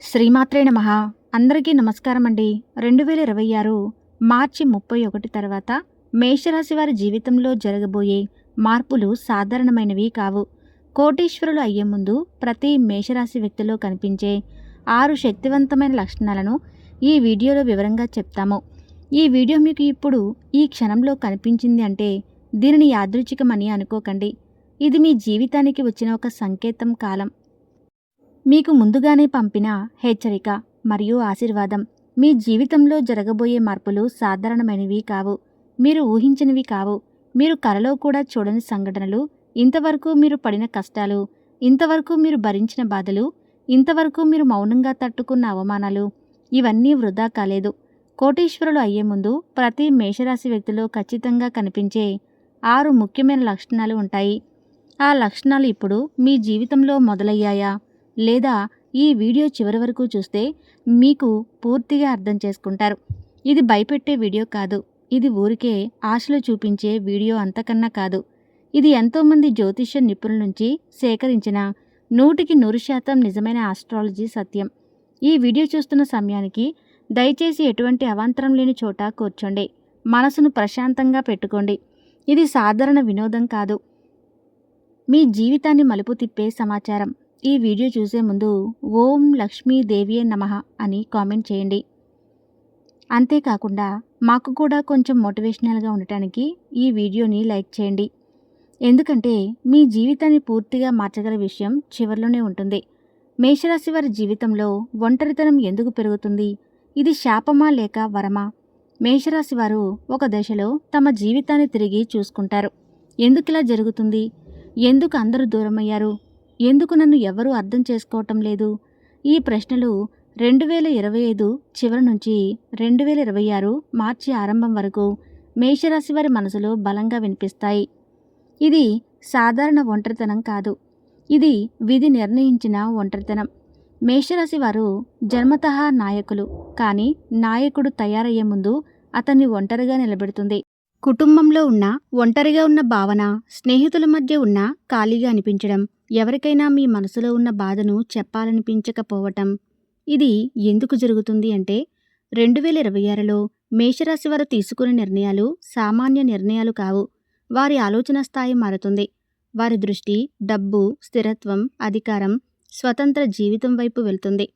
శ్రీమాత్రే నమః. అందరికీ నమస్కారం అండి. 2026 మార్చి 31 తర్వాత మేషరాశి వారి జీవితంలో జరగబోయే మార్పులు సాధారణమైనవి కావు. కోటీశ్వరులు అయ్యే ముందు ప్రతి మేషరాశి వ్యక్తిలో కనిపించే 6 శక్తివంతమైన లక్షణాలను ఈ వీడియోలో వివరంగా చెప్తాము. ఈ వీడియో మీకు ఇప్పుడు ఈ క్షణంలో కనిపించింది అంటే దీనిని యాదృచ్ఛికమని అనుకోకండి. ఇది మీ జీవితానికి వచ్చిన ఒక సంకేతం కాలం. మీకు ముందుగానే పంపిన హెచ్చరిక మరియు ఆశీర్వాదం. మీ జీవితంలో జరగబోయే మార్పులు సాధారణమైనవి కావు. మీరు ఊహించినవి కావు. మీరు కలలో కూడా చూడని సంఘటనలు, ఇంతవరకు మీరు పడిన కష్టాలు, ఇంతవరకు మీరు భరించిన బాధలు, ఇంతవరకు మీరు మౌనంగా తట్టుకున్న అవమానాలు, ఇవన్నీ వృధా కాలేదు. కోటీశ్వరులు అయ్యే ముందు ప్రతి మేషరాశి వ్యక్తిలో ఖచ్చితంగా కనిపించే 6 ముఖ్యమైన లక్షణాలు ఉంటాయి. ఆ లక్షణాలు ఇప్పుడు మీ జీవితంలో మొదలయ్యాయా లేదా ఈ వీడియో చివరి వరకు చూస్తే మీకు పూర్తిగా అర్థం చేసుకుంటారు. ఇది భయపెట్టే వీడియో కాదు. ఇది ఊరికే ఆశలు చూపించే వీడియో అంతకన్నా కాదు. ఇది ఎంతోమంది జ్యోతిష్య నిపుణుల నుంచి సేకరించిన 100% నిజమైన ఆస్ట్రాలజీ సత్యం. ఈ వీడియో చూస్తున్న సమయానికి దయచేసి ఎటువంటి అవాంతరం లేని చోట కూర్చోండి. మనసును ప్రశాంతంగా పెట్టుకోండి. ఇది సాధారణ వినోదం కాదు. మీ జీవితాన్ని మలుపు తిప్పే సమాచారం. ఈ వీడియో చూసే ముందు ఓం లక్ష్మీదేవియే నమః అని కామెంట్ చేయండి. అంతేకాకుండా మాకు కూడా కొంచెం మోటివేషనల్గా ఉండటానికి ఈ వీడియోని లైక్ చేయండి. ఎందుకంటే మీ జీవితాన్ని పూర్తిగా మార్చగల విషయం చివరిలోనే ఉంటుంది. మేషరాశి వారి జీవితంలో ఒంటరితనం ఎందుకు పెరుగుతుంది? ఇది శాపమా లేక వరమా? మేషరాశి వారు ఒక దశలో తమ జీవితాన్ని తిరిగి చూసుకుంటారు. ఎందుకిలా జరుగుతుంది? ఎందుకు అందరూ దూరమయ్యారు? ఎందుకు నన్ను ఎవరూ అర్థం చేసుకోవటం లేదు? ఈ ప్రశ్నలు 2025 చివరి నుంచి 2026 మార్చి ఆరంభం వరకు మేషరాశి వారి మనసులో బలంగా వినిపిస్తాయి. ఇది సాధారణ ఒంటరితనం కాదు. ఇది విధి నిర్ణయించిన ఒంటరితనం. మేషరాశి వారు జన్మతః నాయకులు. కానీ నాయకుడు తయారయ్యే ముందు అతన్ని ఒంటరిగా నిలబెడుతుంది కుటుంబంలో ఉన్న ఒంటరిగా ఉన్న భావన, స్నేహితుల మధ్య ఉన్న ఖాళీగా అనిపించడం, ఎవరికైనా మీ మనసులో ఉన్న బాధను చెప్పాలనిపించకపోవటం. ఇది ఎందుకు జరుగుతుంది అంటే 2026లో మేషరాశి వారు తీసుకునే నిర్ణయాలు సామాన్య నిర్ణయాలు కావు. వారి ఆలోచన స్థాయి మారుతుంది. వారి దృష్టి డబ్బు, స్థిరత్వం, అధికారం, స్వతంత్ర జీవితం వైపు వెళ్తుంది.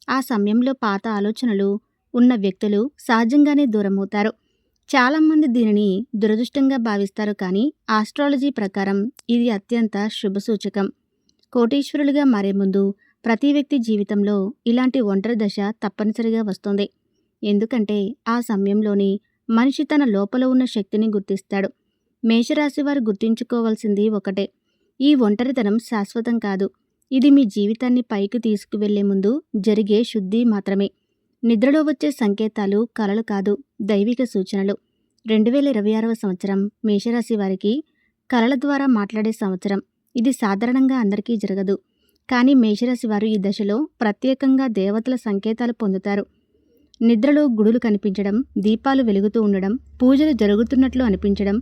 ఆ సమయంలో పాత ఆలోచనలు ఉన్న వ్యక్తులు సహజంగానే దూరమవుతారు. చాలామంది దీనిని దురదృష్టంగా భావిస్తారు, కానీ ఆస్ట్రాలజీ ప్రకారం ఇది అత్యంత శుభసూచకం. కోటీశ్వరులుగా మారే ముందు ప్రతి వ్యక్తి జీవితంలో ఇలాంటి ఒంటరి దశ తప్పనిసరిగా వస్తుంది. ఎందుకంటే ఆ సమయంలోని మనిషి తన లోపల ఉన్న శక్తిని గుర్తిస్తాడు. మేషరాశి వారు గుర్తుంచుకోవాల్సింది ఒకటే: ఈ ఒంటరితనం శాశ్వతం కాదు. ఇది మీ జీవితాన్ని పైకి తీసుకువెళ్లే ముందు జరిగే శుద్ధి మాత్రమే. నిద్రలో వచ్చే సంకేతాలు కలలు కాదు, దైవిక సూచనలు. 2026వ సంవత్సరం మేషరాశి వారికి కలల ద్వారా మాట్లాడే సంవత్సరం. ఇది సాధారణంగా అందరికీ జరగదు, కానీ మేషరాశి వారు ఈ దశలో ప్రత్యేకంగా దేవతల సంకేతాలు పొందుతారు. నిద్రలో గుడులు కనిపించడం, దీపాలు వెలుగుతూ ఉండడం, పూజలు జరుగుతున్నట్లు అనిపించడం,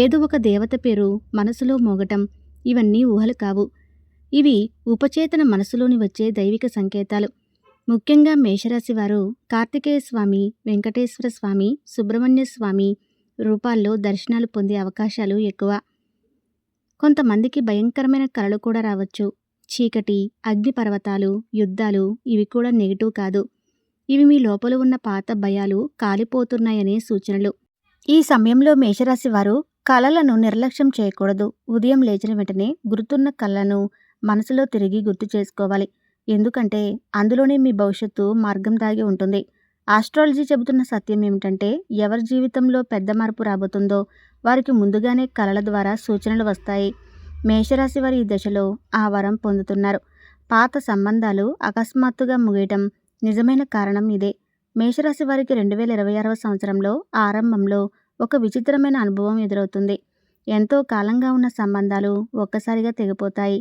ఏదో ఒక దేవత పేరు మనసులో మోగటం, ఇవన్నీ ఊహలు కావు. ఇవి ఉపచేతన మనసులోని వచ్చే దైవిక సంకేతాలు. ముఖ్యంగా మేషరాశి వారు కార్తికేయ స్వామి, వెంకటేశ్వర స్వామి, సుబ్రహ్మణ్య స్వామి రూపాల్లో దర్శనాలు పొందే అవకాశాలు ఎక్కువ. కొంతమందికి భయంకరమైన కలలు కూడా రావచ్చు. చీకటి, అగ్నిపర్వతాలు, యుద్ధాలు ఇవి కూడా నెగిటివ్ కాదు. ఇవి మీ లోపల ఉన్న పాత భయాలు కాలిపోతున్నాయనే సూచనలు. ఈ సమయంలో మేషరాశి వారు కలలను నిర్లక్ష్యం చేయకూడదు. ఉదయం లేచిన వెంటనే గుర్తున్న కళలను మనసులో తిరిగి గుర్తు చేసుకోవాలి. ఎందుకంటే అందులోనే మీ భవిష్యత్తు మార్గం దాగి ఉంటుంది. ఆస్ట్రాలజీ చెబుతున్న సత్యం ఏమిటంటే, ఎవరి జీవితంలో పెద్ద మార్పు రాబోతుందో వారికి ముందుగానే కలల ద్వారా సూచనలు వస్తాయి. మేషరాశి వారి ఈ దశలో ఆ వరం పొందుతున్నారు. పాత సంబంధాలు అకస్మాత్తుగా ముగియటం నిజమైన కారణం ఇదే. మేషరాశి వారికి 2026వ సంవత్సరంలో ఆరంభంలో ఒక విచిత్రమైన అనుభవం ఎదురవుతుంది. ఎంతో కాలంగా ఉన్న సంబంధాలు ఒక్కసారిగా తెగిపోతాయి.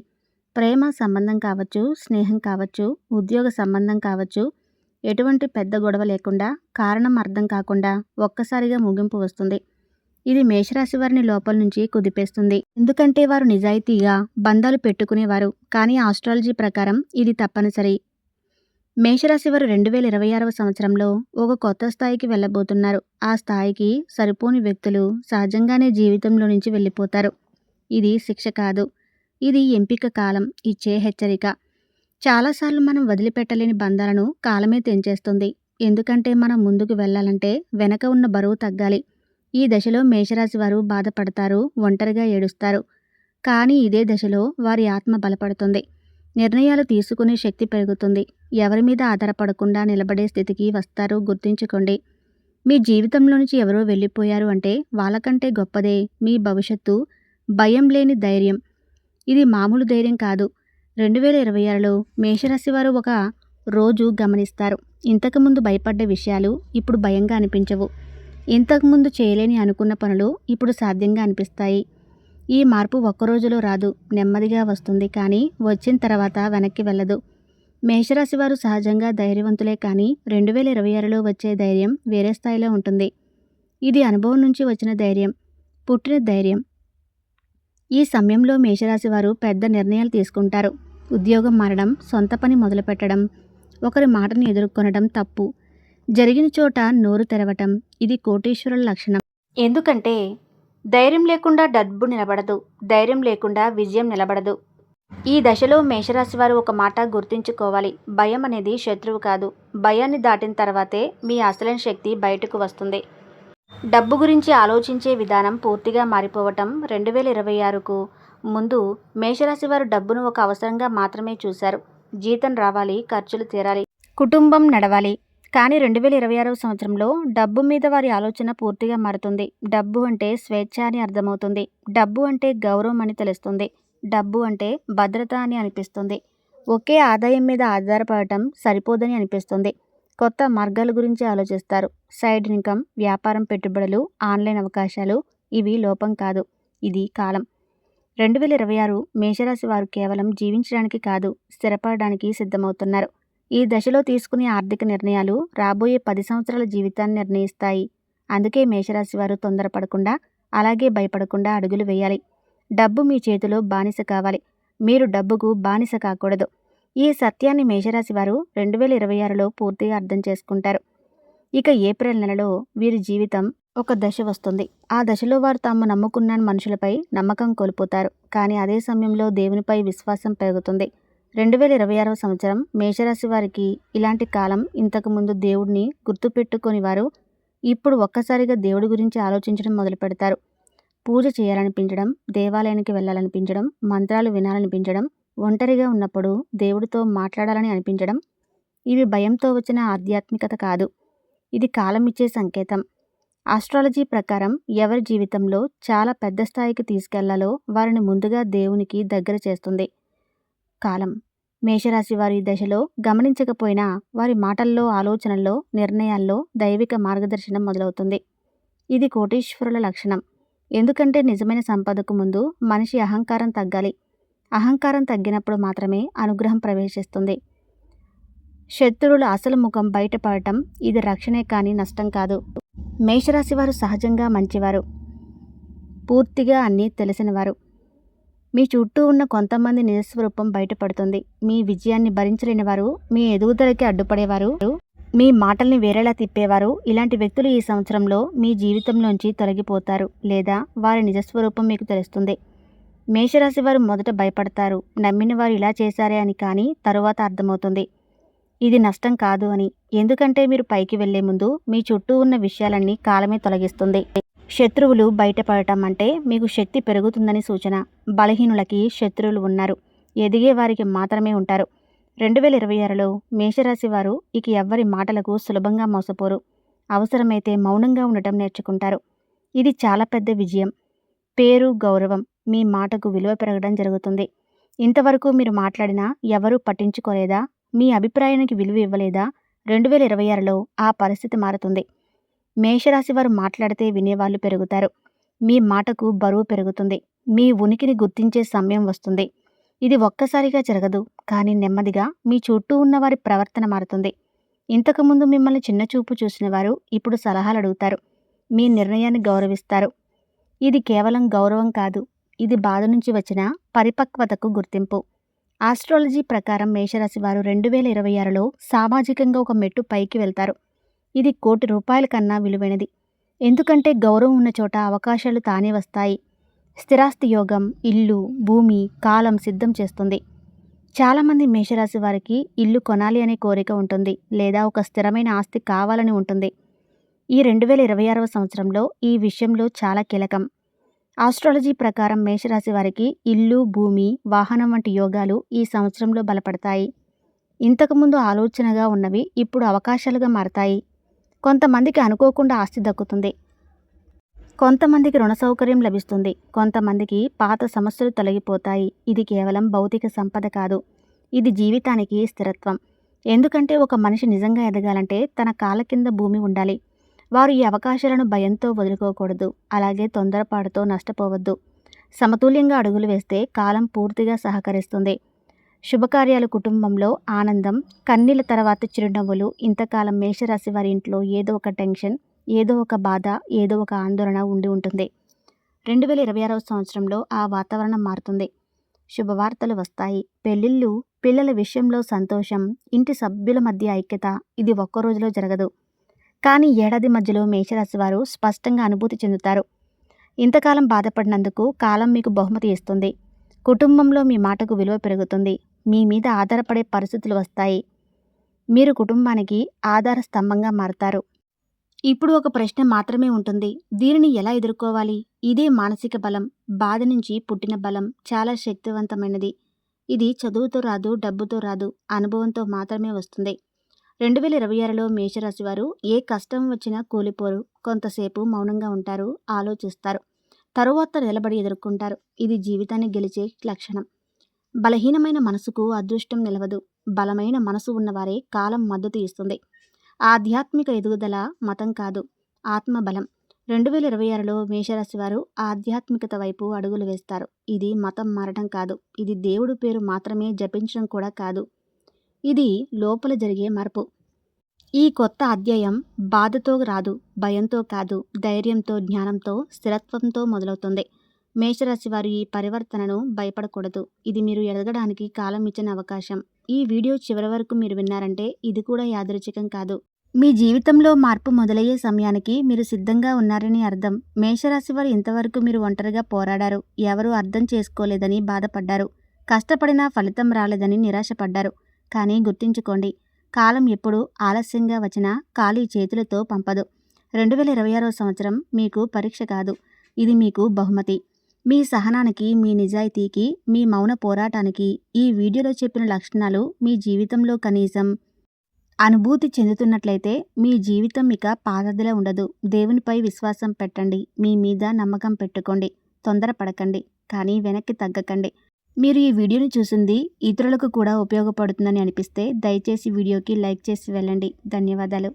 ప్రేమ సంబంధం కావచ్చు, స్నేహం కావచ్చు, ఉద్యోగ సంబంధం కావచ్చు. ఎటువంటి పెద్ద గొడవ లేకుండా, కారణం అర్థం కాకుండా ఒక్కసారిగా ముగింపు వస్తుంది. ఇది మేషరాశి వారిని లోపల నుంచి కుదిపేస్తుంది. ఎందుకంటే వారు నిజాయితీగా బంధాలు పెట్టుకునేవారు, కానీ ఆస్ట్రాలజీ ప్రకారం ఇది తప్పనిసరి. మేషరాశి వారు 2026వ సంవత్సరంలో ఒక కొత్త స్థాయికి వెళ్ళబోతున్నారు. ఆ స్థాయికి సరిపోని వ్యక్తులు సహజంగానే జీవితంలో నుంచి వెళ్ళిపోతారు. ఇది శిక్ష కాదు. ఇది ఎంపిక కాలం ఇచ్చే హెచ్చరిక. చాలాసార్లు మనం వదిలిపెట్టలేని బంధాలను కాలమే తెంచేస్తుంది. ఎందుకంటే మనం ముందుకు వెళ్ళాలంటే వెనక ఉన్న బరువు తగ్గాలి. ఈ దశలో మేషరాశి వారు బాధపడతారు, ఒంటరిగా ఏడుస్తారు. కానీ ఇదే దశలో వారి ఆత్మ బలపడుతుంది. నిర్ణయాలు తీసుకునే శక్తి పెరుగుతుంది. ఎవరి మీద ఆధారపడకుండా నిలబడే స్థితికి వస్తారు. గుర్తుంచుకోండి. మీ జీవితంలో నుంచి ఎవరో వెళ్ళిపోయారు అంటే వాళ్ళకంటే గొప్పదే మీ భవిష్యత్తు. భయం లేని ధైర్యం. ఇది మామూలు ధైర్యం కాదు. 2026లో మేషరాశి వారు ఒక రోజు గమనిస్తారు. ఇంతకుముందు భయపడ్డ విషయాలు ఇప్పుడు భయంగా అనిపించవు. ఇంతకుముందు చేయలేని అనుకున్న పనులు ఇప్పుడు సాధ్యంగా అనిపిస్తాయి. ఈ మార్పు ఒక్కరోజులో రాదు, నెమ్మదిగా వస్తుంది. కానీ వచ్చిన తర్వాత వెనక్కి వెళ్ళదు. మేషరాశి వారు సహజంగా ధైర్యవంతులే, కానీ 2026లో వచ్చే ధైర్యం వేరే స్థాయిలో ఉంటుంది. ఇది అనుభవం నుంచి వచ్చిన ధైర్యం, పుట్టిన ధైర్యం. ఈ సమయంలో మేషరాశి వారు పెద్ద నిర్ణయాలు తీసుకుంటారు. ఉద్యోగం మారడం, సొంత పని మొదలుపెట్టడం, ఒకరి మాటను ఎదుర్కొనడం తప్పు. జరిగిన చోట నోరు తెరవటం. ఇది కోటీశ్వరుల లక్షణం. ఎందుకంటే ధైర్యం లేకుండా డబ్బు నిలబడదు, ధైర్యం లేకుండా విజయం నిలబడదు. ఈ దశలో మేషరాశి వారు ఒక మాట గుర్తుంచుకోవాలి. భయం అనేది శత్రువు కాదు. భయాన్ని దాటిన తర్వాతే మీ అసలైన శక్తి బయటకు వస్తుంది. డబ్బు గురించి ఆలోచించే విధానం పూర్తిగా మారిపోవటం. 2026కు ముందు మేషరాశి వారు డబ్బును ఒక అవసరంగా మాత్రమే చూశారు. జీతం రావాలి, ఖర్చులు తీరాలి, కుటుంబం నడవాలి. కానీ 2026వ సంవత్సరంలో డబ్బు మీద వారి ఆలోచన పూర్తిగా మారుతుంది. డబ్బు అంటే స్వేచ్ఛ అని అర్థమవుతుంది. డబ్బు అంటే గౌరవం అని తెలుస్తుంది. డబ్బు అంటే భద్రత అని అనిపిస్తుంది. ఒకే ఆదాయం మీద ఆధారపడటం సరిపోదని అనిపిస్తుంది. కొత్త మార్గాల గురించి ఆలోచిస్తారు. సైడ్ ఇన్కమ్, వ్యాపారం, పెట్టుబడులు, ఆన్లైన్ అవకాశాలు. ఇవి లోపం కాదు, ఇది కాలం. 2026 మేషరాశి వారు కేవలం జీవించడానికి కాదు, స్థిరపడడానికి సిద్ధమవుతున్నారు. ఈ దశలో తీసుకునే ఆర్థిక నిర్ణయాలు రాబోయే 10 సంవత్సరాల జీవితాన్ని నిర్ణయిస్తాయి. అందుకే మేషరాశి వారు తొందరపడకుండా, అలాగే భయపడకుండా అడుగులు వేయాలి. డబ్బు మీ చేతిలో బానిస కావాలి, మీరు డబ్బుకు బానిస కాకూడదు. ఈ సత్యాన్ని మేషరాశి వారు 2026లో పూర్తిగా అర్థం చేసుకుంటారు. ఇక ఏప్రిల్ నెలలో వీరి జీవితం ఒక దశ వస్తుంది. ఆ దశలో వారు తాము నమ్ముకున్న మనుషులపై నమ్మకం కోల్పోతారు. కానీ అదే సమయంలో దేవునిపై విశ్వాసం పెరుగుతుంది. 2026వ సంవత్సరం మేషరాశి వారికి ఇలాంటి కాలం. ఇంతకుముందు దేవుడిని గుర్తుపెట్టుకొని వారు ఇప్పుడు ఒక్కసారిగా దేవుడి గురించి ఆలోచించడం మొదలు పెడతారు. పూజ చేయాలనిపించడం, దేవాలయానికి వెళ్ళాలనిపించడం, మంత్రాలు వినాలనిపించడం, ఒంటరిగా ఉన్నప్పుడు దేవుడితో మాట్లాడాలని అనిపించడం. ఇవి భయంతో వచ్చిన ఆధ్యాత్మికత కాదు, ఇది కాలం ఇచ్చే సంకేతం. ఆస్ట్రాలజీ ప్రకారం ఎవరి జీవితంలో చాలా పెద్ద స్థాయికి తీసుకెళ్లాలో వారిని ముందుగా దేవునికి దగ్గర చేస్తుంది కాలం. మేషరాశి వారి దశలో గమనించకపోయినా వారి మాటల్లో, ఆలోచనల్లో, నిర్ణయాల్లో దైవిక మార్గదర్శనం మొదలవుతుంది. ఇది కోటీశ్వరుల లక్షణం. ఎందుకంటే నిజమైన సంపదకు ముందు మనిషి అహంకారం తగ్గాలి. అహంకారం తగ్గినప్పుడు మాత్రమే అనుగ్రహం ప్రవేశిస్తుంది. శత్రువుల అసలు ముఖం బయటపడటం ఇది రక్షణే కానీ నష్టం కాదు. మేషరాశి వారు సహజంగా మంచివారు, పూర్తిగా అన్నీ తెలిసినవారు. మీ చుట్టూ ఉన్న కొంతమంది నిజస్వరూపం బయటపడుతుంది. మీ విజయాన్ని భరించలేని వారు, మీ ఎదుగుదలకి అడ్డుపడేవారు, మీ మాటల్ని వేరేలా తిప్పేవారు. ఇలాంటి వ్యక్తులు ఈ సంవత్సరంలో మీ జీవితంలోంచి తొలగిపోతారు, లేదా వారి నిజస్వరూపం మీకు తెలుస్తుంది. మేషరాశి వారు మొదట భయపడతారు, నమ్మిన వారు ఇలా చేశారే అని. కానీ తరువాత అర్థమవుతుంది ఇది నష్టం కాదు అని. ఎందుకంటే మీరు పైకి వెళ్లే ముందు మీ చుట్టూ ఉన్న విషయాలన్నీ కాలమే తొలగిస్తుంది. శత్రువులు బయటపడటం అంటే మీకు శక్తి పెరుగుతుందని సూచన. బలహీనులకి శత్రువులు ఉన్నారు, ఎదిగే వారికి మాత్రమే ఉంటారు. 2026లో మేషరాశి వారు ఇక ఎవ్వరి మాటలకు సులభంగా మోసపోరు. అవసరమైతే మౌనంగా ఉండటం నేర్చుకుంటారు. ఇది చాలా పెద్ద విజయం. పేరు, గౌరవం, మీ మాటకు విలువ పెరగడం జరుగుతుంది. ఇంతవరకు మీరు మాట్లాడినా ఎవరూ పట్టించుకోలేదా, మీ అభిప్రాయానికి విలువ ఇవ్వలేదా? 2026లో ఆ పరిస్థితి మారుతుంది. మేషరాశి వారు మాట్లాడితే వినేవాళ్ళు పెరుగుతారు. మీ మాటకు బరువు పెరుగుతుంది. మీ ఉనికిని గుర్తించే సమయం వస్తుంది. ఇది ఒక్కసారిగా జరగదు, కానీ నెమ్మదిగా మీ చుట్టూ ఉన్నవారి ప్రవర్తన మారుతుంది. ఇంతకుముందు మిమ్మల్ని చిన్నచూపు చూసిన వారు ఇప్పుడు సలహాలు అడుగుతారు, మీ నిర్ణయాన్ని గౌరవిస్తారు. ఇది కేవలం గౌరవం కాదు, ఇది బాధ నుంచి వచ్చిన పరిపక్వతకు గుర్తింపు. ఆస్ట్రాలజీ ప్రకారం మేషరాశి వారు 2026లో సామాజికంగా ఒక మెట్టు పైకి వెళ్తారు. ఇది ₹1,00,00,000 కన్నా విలువైనది. ఎందుకంటే గౌరవం ఉన్న చోట అవకాశాలు తానే వస్తాయి. స్థిరాస్తి యోగం, ఇల్లు, భూమి, కాలం సిద్ధం చేస్తుంది. చాలామంది మేషరాశి వారికి ఇల్లు కొనాలి అనే కోరిక ఉంటుంది, లేదా ఒక స్థిరమైన ఆస్తి కావాలని ఉంటుంది. ఈ 2026వ సంవత్సరంలో ఈ విషయంలో చాలా కీలకం. ఆస్ట్రాలజీ ప్రకారం మేషరాశి వారికి ఇల్లు, భూమి, వాహనం వంటి యోగాలు ఈ సంవత్సరంలో బలపడతాయి. ఇంతకుముందు ఆలోచనగా ఉన్నవి ఇప్పుడు అవకాశాలుగా మారతాయి. కొంతమందికి అనుకోకుండా ఆస్తి దక్కుతుంది. కొంతమందికి రుణ సౌకర్యం లభిస్తుంది. కొంతమందికి పాత సమస్యలు తొలగిపోతాయి. ఇది కేవలం భౌతిక సంపద కాదు, ఇది జీవితానికి స్థిరత్వం. ఎందుకంటే ఒక మనిషి నిజంగా ఎదగాలంటే తన కాళ్ళ కింద భూమి ఉండాలి. వారు ఈ అవకాశాలను భయంతో వదులుకోకూడదు, అలాగే తొందరపాటుతో నష్టపోవద్దు. సమతుల్యంగా అడుగులు వేస్తే కాలం పూర్తిగా సహకరిస్తుంది. శుభకార్యాలు, కుటుంబంలో ఆనందం, కన్నీళ్ళ తర్వాత చిరునవ్వులు. ఇంతకాలం మేషరాశి వారి ఇంట్లో ఏదో ఒక టెన్షన్, ఏదో ఒక బాధ, ఏదో ఒక ఆందోళన ఉండి ఉంటుంది. 2026వ సంవత్సరంలో ఆ వాతావరణం మారుతుంది. శుభవార్తలు వస్తాయి. పెళ్ళిళ్ళు, పిల్లల విషయంలో సంతోషం, ఇంటి సభ్యుల మధ్య ఐక్యత. ఇది ఒక్క రోజులో జరగదు, కానీ ఏడాది మధ్యలో మేషరాశి వారు స్పష్టంగా అనుభూతి చెందుతారు. ఇంతకాలం బాధపడినందుకు కాలం మీకు బహుమతి ఇస్తుంది. కుటుంబంలో మీ మాటకు విలువ పెరుగుతుంది. మీ మీద ఆధారపడే పరిస్థితులు వస్తాయి. మీరు కుటుంబానికి ఆధార స్తంభంగా మారతారు. ఇప్పుడు ఒక ప్రశ్న మాత్రమే ఉంటుంది, దీనిని ఎలా ఎదుర్కోవాలి? ఇదే మానసిక బలం. బాధ నుంచి పుట్టిన బలం చాలా శక్తివంతమైనది. ఇది చదువుతో రాదు, డబ్బుతో రాదు, అనుభవంతో మాత్రమే వస్తుంది. 2026లో మేషరాశి వారు ఏ కష్టం వచ్చినా కూలిపోరు. కొంతసేపు మౌనంగా ఉంటారు, ఆలోచిస్తారు, తరువాత నిలబడి ఎదుర్కొంటారు. ఇది జీవితాన్ని గెలిచే లక్షణం. బలహీనమైన మనసుకు అదృష్టం నిలవదు. బలమైన మనసు ఉన్నవారే కాలం మద్దతు ఇస్తుంది. ఆధ్యాత్మిక ఎదుగుదల మతం కాదు, ఆత్మబలం. 2026లో మేషరాశి వారు ఆధ్యాత్మికత వైపు అడుగులు వేస్తారు. ఇది మతం మారడం కాదు, ఇది దేవుడి పేరు మాత్రమే జపించడం కూడా కాదు, ఇది లోపల జరిగే మార్పు. ఈ కొత్త అధ్యాయం బాధతో రాదు, భయంతో కాదు, ధైర్యంతో, జ్ఞానంతో, స్థిరత్వంతో మొదలవుతుంది. మేషరాశి వారు ఈ పరివర్తనను భయపడకూడదు. ఇది మీరు ఎదగడానికి కాలం ఇచ్చిన అవకాశం. ఈ వీడియో చివరి వరకు మీరు విన్నారంటే ఇది కూడా యాదృచ్ఛికం కాదు. మీ జీవితంలో మార్పు మొదలయ్యే సమయానికి మీరు సిద్ధంగా ఉన్నారని అర్థం. మేషరాశి వారు ఇంతవరకు మీరు ఒంటరిగా పోరాడారు. ఎవరూ అర్థం చేసుకోలేదని బాధపడ్డారు. కష్టపడినా ఫలితం రాలేదని నిరాశపడ్డారు. కానీ గుర్తుంచుకోండి, కాలం ఎప్పుడు ఆలస్యంగా వచ్చినా ఖాళీ చేతులతో పంపదు. 2026వ సంవత్సరం మీకు పరీక్ష కాదు, ఇది మీకు బహుమతి. మీ సహనానికి, మీ నిజాయితీకి, మీ మౌన పోరాటానికి ఈ వీడియోలో చెప్పిన లక్షణాలు మీ జీవితంలో కనీసం అనుభూతి చెందుతున్నట్లయితే మీ జీవితం ఇక పాతదిలా ఉండదు. దేవునిపై విశ్వాసం పెట్టండి, మీ మీద నమ్మకం పెట్టుకోండి. తొందరపడకండి, కానీ వెనక్కి తగ్గకండి. మీరు ఈ వీడియోని చూసింది ఇతరులకు కూడా ఉపయోగపడుతుందని అనిపిస్తే దయచేసి వీడియోకి లైక్ చేసి వెళ్ళండి. ధన్యవాదాలు.